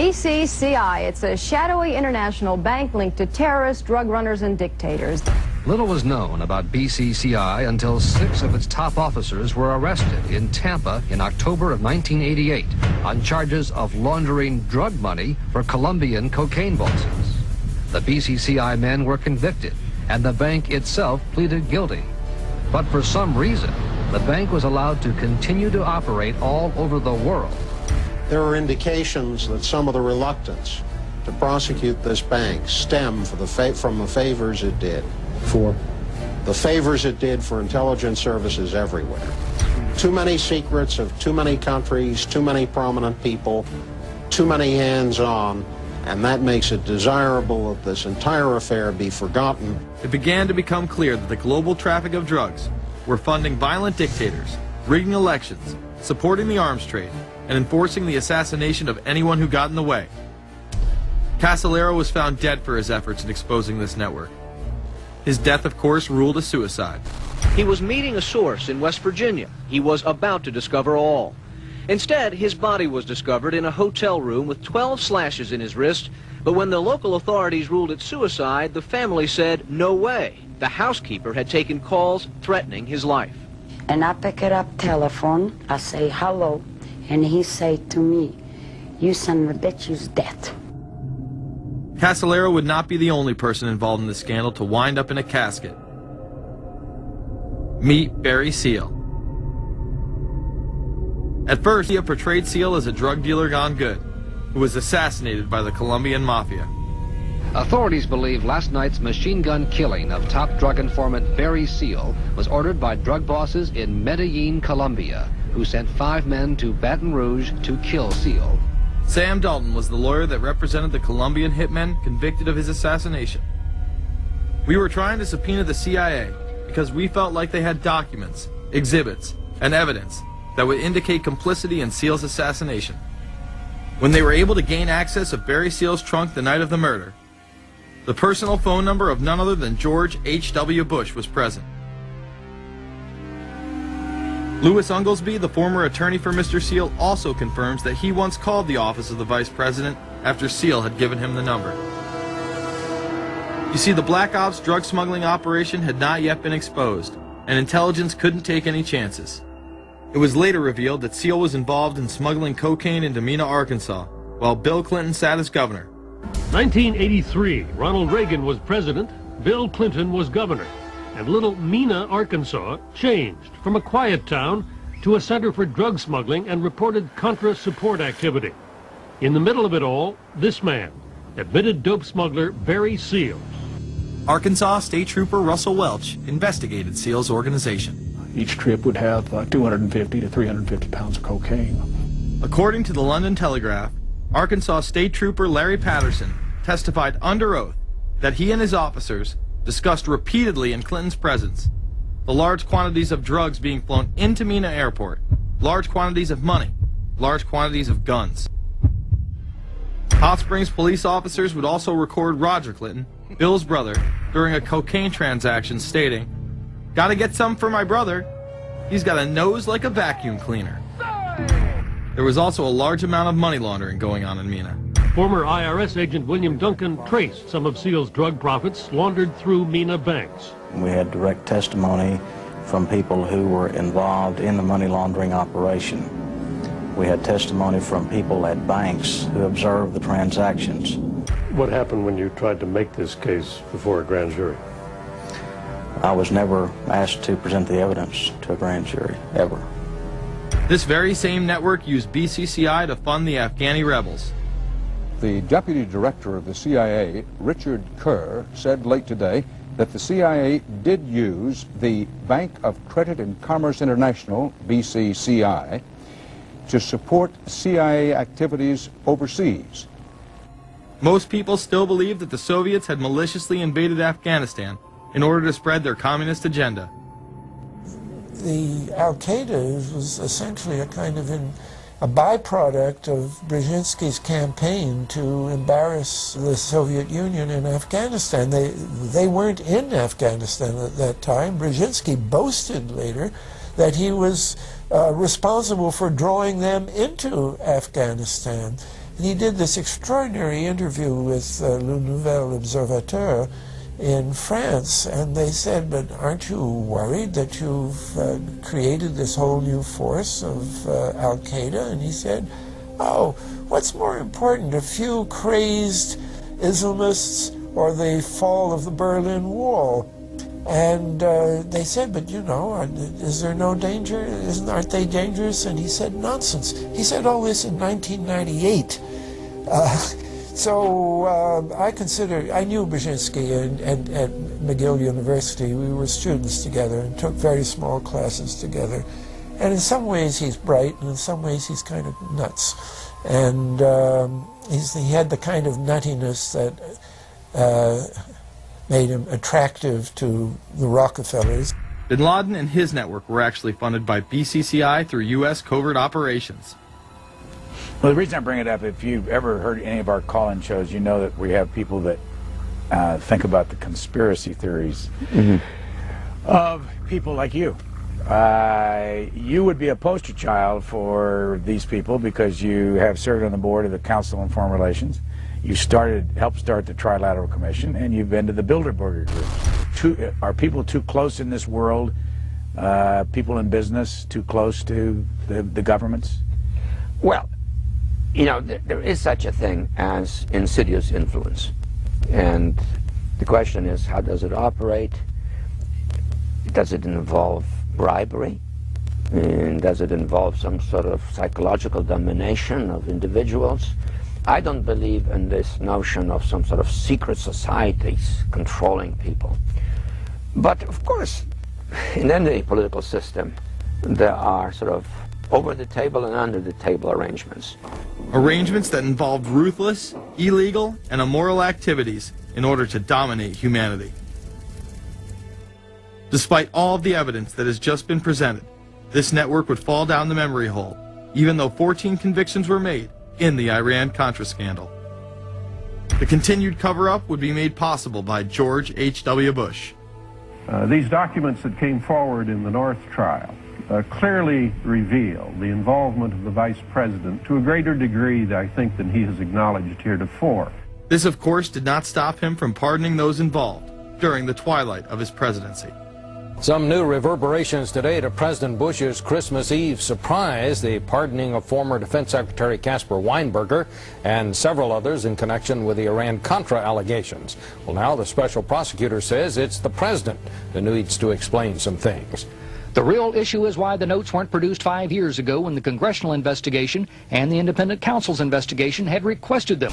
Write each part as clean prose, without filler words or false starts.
BCCI, it's a shadowy international bank linked to terrorists, drug runners, and dictators. Little was known about BCCI until 6 of its top officers were arrested in Tampa in October of 1988 on charges of laundering drug money for Colombian cocaine bosses. The BCCI men were convicted, and the bank itself pleaded guilty. But for some reason, the bank was allowed to continue to operate all over the world. There are indications that some of the reluctance to prosecute this bank stem from the favors it did. For? The favors it did for intelligence services everywhere. Too many secrets of too many countries, too many prominent people, too many hands-on, and that makes it desirable that this entire affair be forgotten. It began to become clear that the global traffic of drugs were funding violent dictators, rigging elections, supporting the arms trade, and enforcing the assassination of anyone who got in the way. Casolaro was found dead for his efforts in exposing this network. His death, of course, ruled a suicide. He was meeting a source in West Virginia. He was about to discover all. Instead, his body was discovered in a hotel room with 12 slashes in his wrist, but when the local authorities ruled it suicide, the family said, no way. The housekeeper had taken calls threatening his life. And I pick it up telephone, I say hello, and he say to me, you son of a bitch, you's dead. Casolaro would not be the only person involved in the scandal to wind up in a casket. Meet Barry Seal. At first, he portrayed Seal as a drug dealer gone good, who was assassinated by the Colombian mafia. Authorities believe last night's machine gun killing of top drug informant Barry Seal was ordered by drug bosses in Medellin, Colombia, who sent 5 men to Baton Rouge to kill Seal. Sam Dalton was the lawyer that represented the Colombian hitmen convicted of his assassination. We were trying to subpoena the CIA because we felt like they had documents, exhibits, and evidence that would indicate complicity in Seal's assassination. When they were able to gain access of Barry Seal's trunk the night of the murder, the personal phone number of none other than George H.W. Bush was present. Louis Unglesby, the former attorney for Mr. Seal, also confirms that he once called the office of the vice president after Seal had given him the number. You see, the Black Ops drug smuggling operation had not yet been exposed, and intelligence couldn't take any chances. It was later revealed that Seal was involved in smuggling cocaine into Mena, Arkansas, while Bill Clinton sat as governor. 1983, Ronald Reagan was president, Bill Clinton was governor, and little Mena, Arkansas changed from a quiet town to a center for drug smuggling and reported Contra support activity. In the middle of it all, this man, admitted dope smuggler Barry Seal. Arkansas State Trooper Russell Welch investigated Seal's organization. Each trip would have 250 to 350 pounds of cocaine. According to the London Telegraph, Arkansas State Trooper Larry Patterson testified under oath that he and his officers discussed repeatedly in Clinton's presence the large quantities of drugs being flown into Mena Airport, large quantities of money, large quantities of guns. Hot Springs police officers would also record Roger Clinton, Bill's brother, during a cocaine transaction stating, "Gotta get some for my brother. He's got a nose like a vacuum cleaner." There was also a large amount of money laundering going on in Mena. Former IRS agent William Duncan traced some of Seal's drug profits laundered through Mena banks. We had direct testimony from people who were involved in the money laundering operation. We had testimony from people at banks who observed the transactions. What happened when you tried to make this case before a grand jury? I was never asked to present the evidence to a grand jury, ever. This very same network used BCCI to fund the Afghani rebels. The deputy director of the CIA, Richard Kerr, said late today that the CIA did use the Bank of Credit and Commerce International, BCCI, to support CIA activities overseas. Most people still believe that the Soviets had maliciously invaded Afghanistan in order to spread their communist agenda. The Al-Qaeda was essentially a kind of a byproduct of Brzezinski's campaign to embarrass the Soviet Union in Afghanistan. They weren't in Afghanistan at that time. Brzezinski boasted later that he was responsible for drawing them into Afghanistan. And he did this extraordinary interview with Le Nouvel Observateur in France, and they said, but aren't you worried that you've created this whole new force of Al-Qaeda? And he said, oh, what's more important, a few crazed Islamists or the fall of the Berlin Wall? And they said, but you know, is there no danger? Aren't they dangerous? And he said, nonsense. He said all this in 1998. So I knew Brzezinski at McGill University. We were students together and took very small classes together. And in some ways he's bright, and in some ways he's kind of nuts. And he had the kind of nuttiness that made him attractive to the Rockefellers. Bin Laden and his network were actually funded by BCCI through U.S. covert operations. Well, the reason I bring it up, if you've ever heard any of our call-in shows, you know that we have people that think about the conspiracy theories of people like you. You would be a poster child for these people because you have served on the board of the Council on Foreign Relations. You helped start the Trilateral Commission, and you've been to the Bilderberger Group. Are people too close in this world, people in business, too close to the governments? Well, you know, there is such a thing as insidious influence. And the question is, how does it operate? Does it involve bribery? And does it involve some sort of psychological domination of individuals? I don't believe in this notion of some sort of secret societies controlling people. But of course, in any political system, there are sort of over-the-table and under-the-table arrangements. Arrangements that involved ruthless, illegal, and immoral activities in order to dominate humanity. Despite all of the evidence that has just been presented, this network would fall down the memory hole, even though 14 convictions were made in the Iran-Contra scandal. The continued cover-up would be made possible by George H.W. Bush. These documents that came forward in the North trial clearly reveal the involvement of the Vice President to a greater degree, I think, than he has acknowledged heretofore. This, of course, did not stop him from pardoning those involved during the twilight of his presidency. Some new reverberations today to President Bush's Christmas Eve surprise, the pardoning of former Defense Secretary Caspar Weinberger and several others in connection with the Iran-Contra allegations. Well, now the special prosecutor says it's the president who needs to explain some things. The real issue is why the notes weren't produced 5 years ago when the congressional investigation and the independent counsel's investigation had requested them.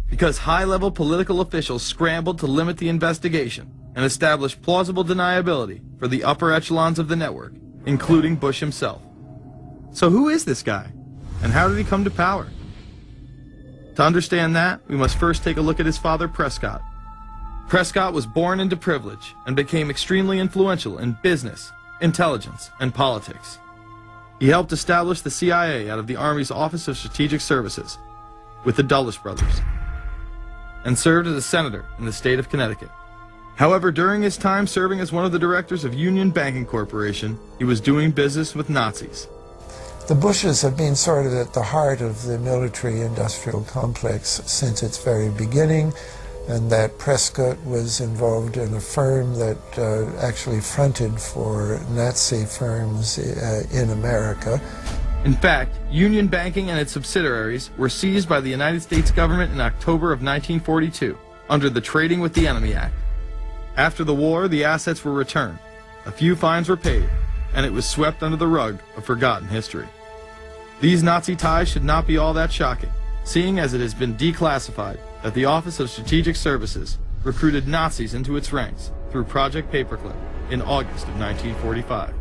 Because high-level political officials scrambled to limit the investigation and establish plausible deniability for the upper echelons of the network, including Bush himself. So who is this guy, and how did he come to power? To understand that, we must first take a look at his father, Prescott. Prescott was born into privilege and became extremely influential in business, intelligence, and politics. He helped establish the CIA out of the Army's Office of Strategic Services with the Dulles brothers, and served as a senator in the state of Connecticut. However, during his time serving as one of the directors of Union Banking Corporation, he was doing business with Nazis. The Bushes have been sort of at the heart of the military-industrial complex since its very beginning, and that Prescott was involved in a firm that actually fronted for Nazi firms in America. In fact, Union Banking and its subsidiaries were seized by the United States government in October of 1942 under the Trading with the Enemy Act. After the war, the assets were returned, a few fines were paid, and it was swept under the rug of forgotten history. These Nazi ties should not be all that shocking, seeing as it has been declassified that the Office of Strategic Services recruited Nazis into its ranks through Project Paperclip in August of 1945.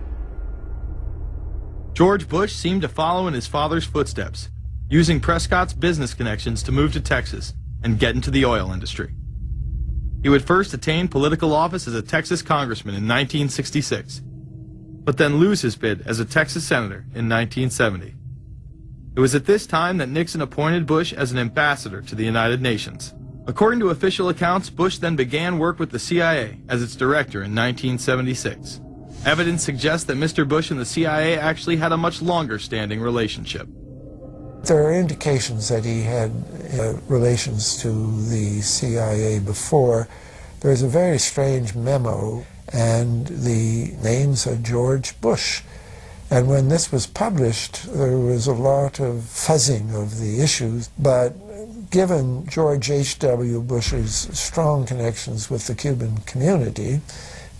George Bush seemed to follow in his father's footsteps, using Prescott's business connections to move to Texas and get into the oil industry. He would first attain political office as a Texas congressman in 1966, but then lose his bid as a Texas senator in 1970. It was at this time that Nixon appointed Bush as an ambassador to the United Nations. According to official accounts, Bush then began work with the CIA as its director in 1976. Evidence suggests that Mr. Bush and the CIA actually had a much longer-standing relationship. There are indications that he had relations to the CIA before. There's a very strange memo, and the names are George Bush. And when this was published, there was a lot of fuzzing of the issues, but given George H.W. Bush's strong connections with the Cuban community,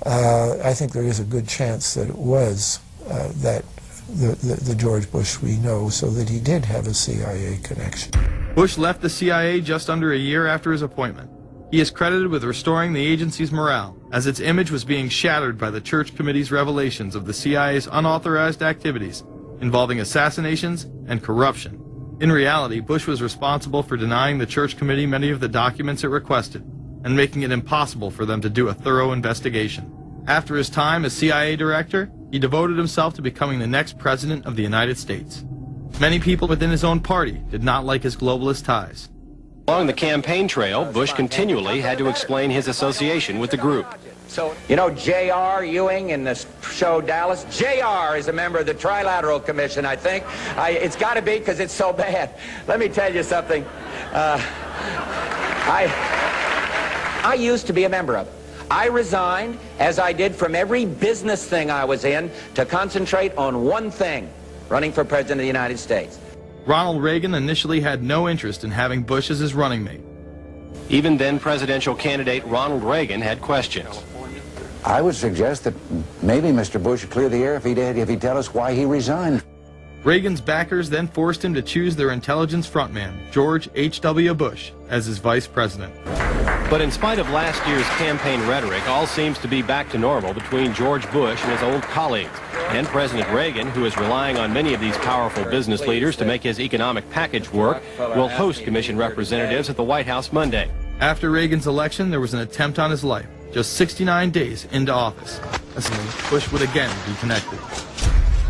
I think there is a good chance that it was the George Bush we know, so that he did have a CIA connection. Bush left the CIA just under a year after his appointment. He is credited with restoring the agency's morale, as its image was being shattered by the Church Committee's revelations of the CIA's unauthorized activities involving assassinations and corruption. In reality, Bush was responsible for denying the Church Committee many of the documents it requested and making it impossible for them to do a thorough investigation. After his time as CIA director, he devoted himself to becoming the next president of the United States. Many people within his own party did not like his globalist ties. Along the campaign trail, Bush continually had to explain his association with the group. So, you know, J.R. Ewing in the show Dallas? J.R. is a member of the Trilateral Commission, I think. It's got to be because it's so bad. Let me tell you something. I used to be a member of it. I resigned, as I did from every business thing I was in, to concentrate on one thing, running for President of the United States. Ronald Reagan initially had no interest in having Bush as his running mate. Even then presidential candidate Ronald Reagan had questions. I would suggest that maybe Mr. Bush would clear the air if he'd tell us why he resigned. Reagan's backers then forced him to choose their intelligence frontman, George H.W. Bush, as his vice president. But in spite of last year's campaign rhetoric, all seems to be back to normal between George Bush and his old colleagues. And President Reagan, who is relying on many of these powerful business leaders to make his economic package work, will host commission representatives at the White House Monday. After Reagan's election, there was an attempt on his life, just 69 days into office. Bush would again be connected.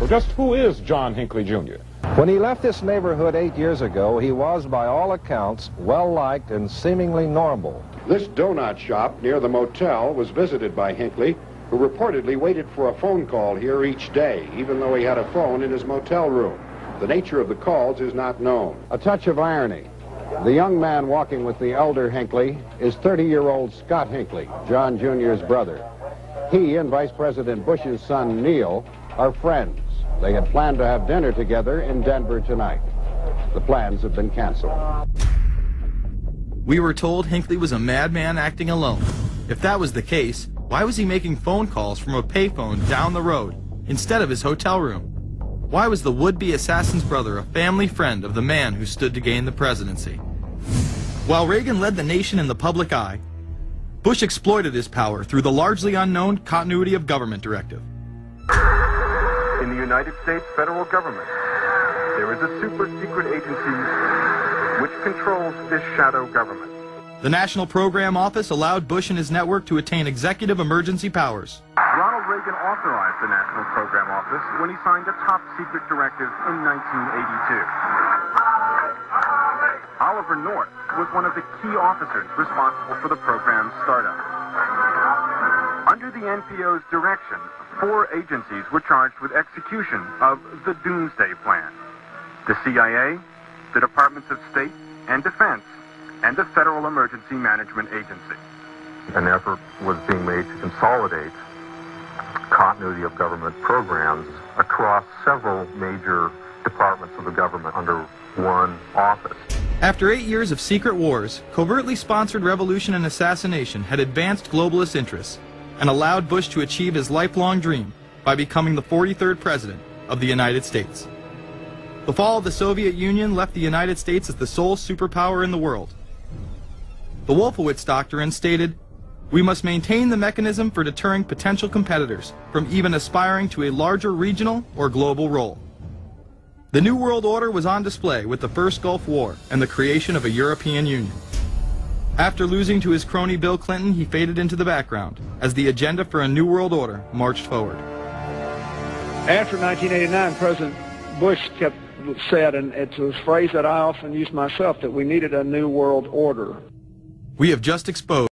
So just who is John Hinckley, Jr.? When he left this neighborhood 8 years ago, he was, by all accounts, well-liked and seemingly normal. This donut shop near the motel was visited by Hinckley, who reportedly waited for a phone call here each day, even though he had a phone in his motel room. The nature of the calls is not known. A touch of irony. The young man walking with the elder Hinckley is 30-year-old Scott Hinckley, John Jr.'s brother. He and Vice President Bush's son, Neil, are friends. They had planned to have dinner together in Denver tonight. The plans have been canceled. We were told Hinckley was a madman acting alone. If that was the case, why was he making phone calls from a payphone down the road instead of his hotel room? Why was the would-be assassin's brother a family friend of the man who stood to gain the presidency? While Reagan led the nation in the public eye, Bush exploited his power through the largely unknown Continuity of Government Directive. In the United States federal government, there is a super-secret agency which controls this shadow government. The National Program Office allowed Bush and his network to attain executive emergency powers. Ronald Reagan authorized the National Program Office when he signed a top-secret directive in 1982. Oliver North was one of the key officers responsible for the program's startup. Under the NPO's direction, 4 agencies were charged with execution of the Doomsday Plan: the CIA, the Departments of State and Defense, and the Federal Emergency Management Agency. An effort was being made to consolidate continuity of government programs across several major departments of the government under one office. After 8 years of secret wars, covertly sponsored revolution and assassination had advanced globalist interests and allowed Bush to achieve his lifelong dream by becoming the 43rd president of the United States. The fall of the Soviet Union left the United States as the sole superpower in the world. The Wolfowitz Doctrine stated, "We must maintain the mechanism for deterring potential competitors from even aspiring to a larger regional or global role." The New World Order was on display with the first Gulf War and the creation of a European Union. After losing to his crony Bill Clinton, he faded into the background as the agenda for a New World Order marched forward. After 1989, President Bush said, and it's a phrase that I often use myself, that we needed a New World Order. We have just exposed